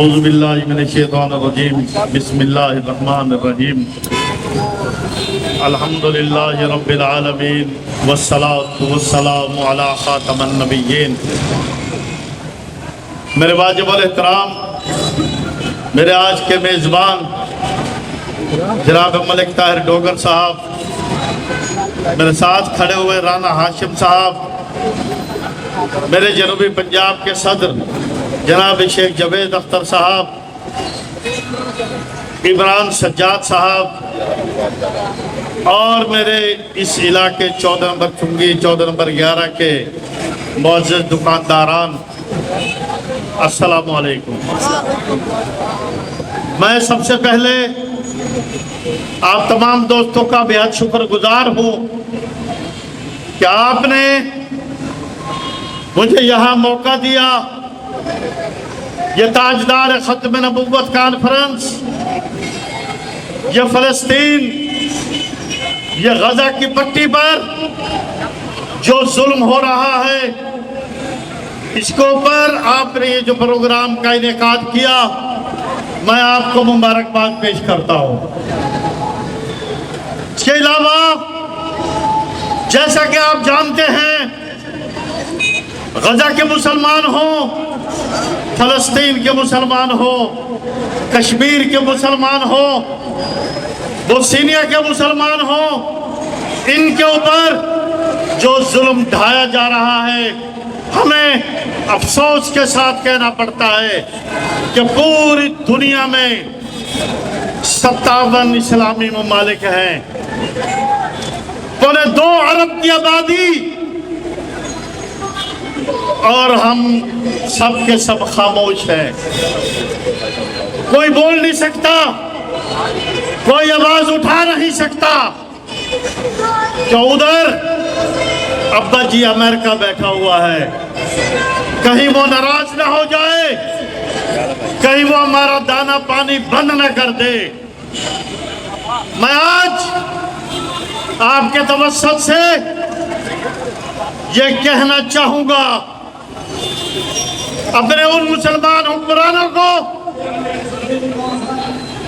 اعوذ باللہ من الشیطان الرجیم بسم اللہ الرحمن الرحیم الحمدللہ رب العالمین والصلاة والسلام علی خاتم النبیین۔ میرے واجب الاحترام، میرے آج کے میزبان جناب ملک طاہر ڈوگر صاحب، میرے ساتھ کھڑے ہوئے رانا ہاشم صاحب، میرے جنوبی پنجاب کے صدر جناب شیخ جاوید اختر صاحب، عمران سجاد صاحب، اور میرے اس علاقے 14 نمبر چنگی 14 نمبر 11 کے معزز دکانداران، السلام علیکم۔ میں سب سے پہلے آپ تمام دوستوں کا بہت شکر گزار ہوں کہ آپ نے مجھے یہاں موقع دیا۔ یہ تاجدار ختم نبوت کانفرنس، یہ فلسطین، یہ غزہ کی پٹی پر جو ظلم ہو رہا ہے، اس کے اوپر آپ نے یہ جو پروگرام کا انعقاد کیا، میں آپ کو مبارکباد پیش کرتا ہوں۔ اس کے علاوہ جیسا کہ آپ جانتے ہیں، غزہ کے مسلمان ہوں، فلسطین کے مسلمان ہوں، کشمیر کے مسلمان ہوں، بوسنیا کے مسلمان ہوں، ان کے اوپر جو ظلم ڈھایا جا رہا ہے، ہمیں افسوس کے ساتھ کہنا پڑتا ہے کہ پوری دنیا میں 57 اسلامی ممالک ہیں، 2.25 ارب کی آبادی، اور ہم سب کے سب خاموش ہیں۔ کوئی بول نہیں سکتا، کوئی آواز اٹھا نہیں سکتا کہ ادھر ابا جی امریکہ بیٹھا ہوا ہے، کہیں وہ ناراض نہ ہو جائے، کہیں وہ ہمارا دانا پانی بند نہ کر دے۔ میں آج آپ کے توسط سے یہ کہنا چاہوں گا اپنے ان مسلمان حکمرانوں کو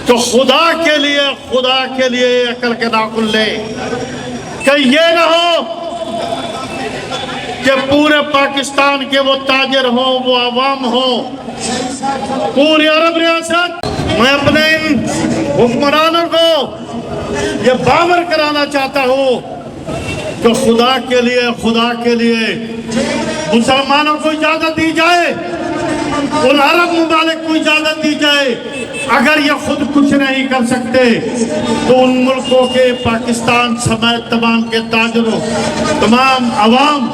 تو خدا کے لیے عقل کے ناخن لے، کہ یہ نہ ہو کہ پورے پاکستان کے وہ تاجر ہوں، وہ عوام ہوں، پوری عرب ریاست، میں اپنے ان حکمرانوں کو یہ باور کرانا چاہتا ہوں کہ خدا کے لیے مسلمانوں کو اجازت دی جائے، ان عرب ممالک کو اجازت دی جائے، اگر یہ خود کچھ نہیں کر سکتے تو ان ملکوں کے پاکستان سمیت تمام کے تاجروں، تمام عوام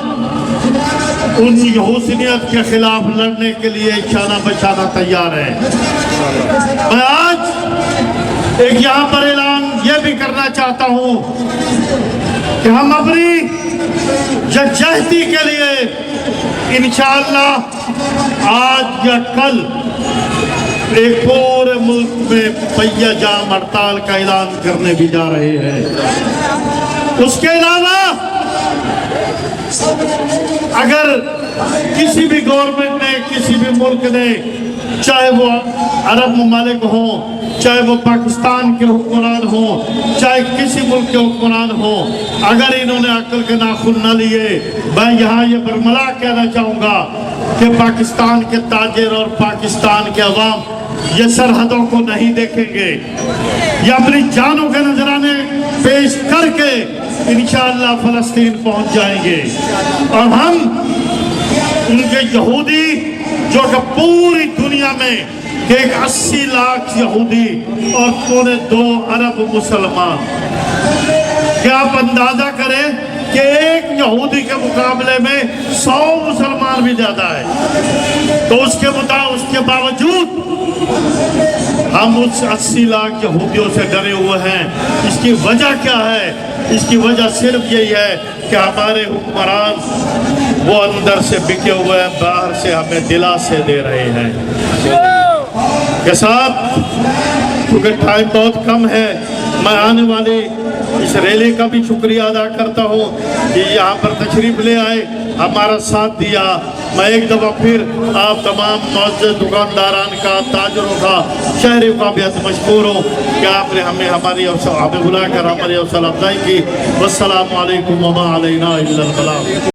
ان یہودیت کے خلاف لڑنے کے لیے شانہ بشانہ تیار ہے۔ میں آج ایک یہاں پر اعلان یہ بھی کرنا چاہتا ہوں کہ ہم اپنی یکجہتی کے لیے انشاءاللہ آج یا کل ایک پورے ملک میں پہیہ جام ہڑتال کا اعلان کرنے بھی جا رہے ہیں۔ اس کے علاوہ اگر کسی بھی گورنمنٹ نے، کسی بھی ملک نے، چاہے وہ عرب ممالک ہوں، چاہے وہ پاکستان کے حکمران ہوں، چاہے کسی ملک کے حکمران ہوں، اگر انہوں نے عقل کے ناخن نہ لیے، میں یہاں یہ برملا کہنا چاہوں گا کہ پاکستان کے تاجر اور پاکستان کے عوام یہ سرحدوں کو نہیں دیکھیں گے، یہ اپنی جانوں کے نذرانے پیش کر کے انشاءاللہ فلسطین پہنچ جائیں گے، اور ہم ان کے یہودی جو کہ پوری دنیا میں ایک 80 لاکھ یہودی اور 2.25 ارب مسلمان، کیا آپ اندازہ کریں کہ ایک یہودی کے مقابلے میں 100 مسلمان بھی زیادہ ہے، تو اس کے باوجود ہم اس 80 لاکھ یہودیوں سے ڈرے ہوئے ہیں۔ اس کی وجہ کیا ہے؟ اس کی وجہ صرف یہی ہے کہ ہمارے حکمران وہ اندر سے بکے ہوئے ہیں، باہر سے ہمیں دلاسے دے رہے ہیں۔ کہ صاحب کیونکہ ٹائم بہت کم ہے، میں آنے والی اس ریلی کا بھی شکریہ ادا کرتا ہوں کہ یہاں پر تشریف لے آئے، ہمارا ساتھ دیا، میں ایک دفعہ پھر آپ تمام معزز دکانداران کا، تاجروں کا، شہریوں کا بھی مشکور ہوں کہ آپ نے ہمیں بلا کر ہماری حوصلہ افزائی کی۔ والسلام علیکم وما علینا الا البلاغ۔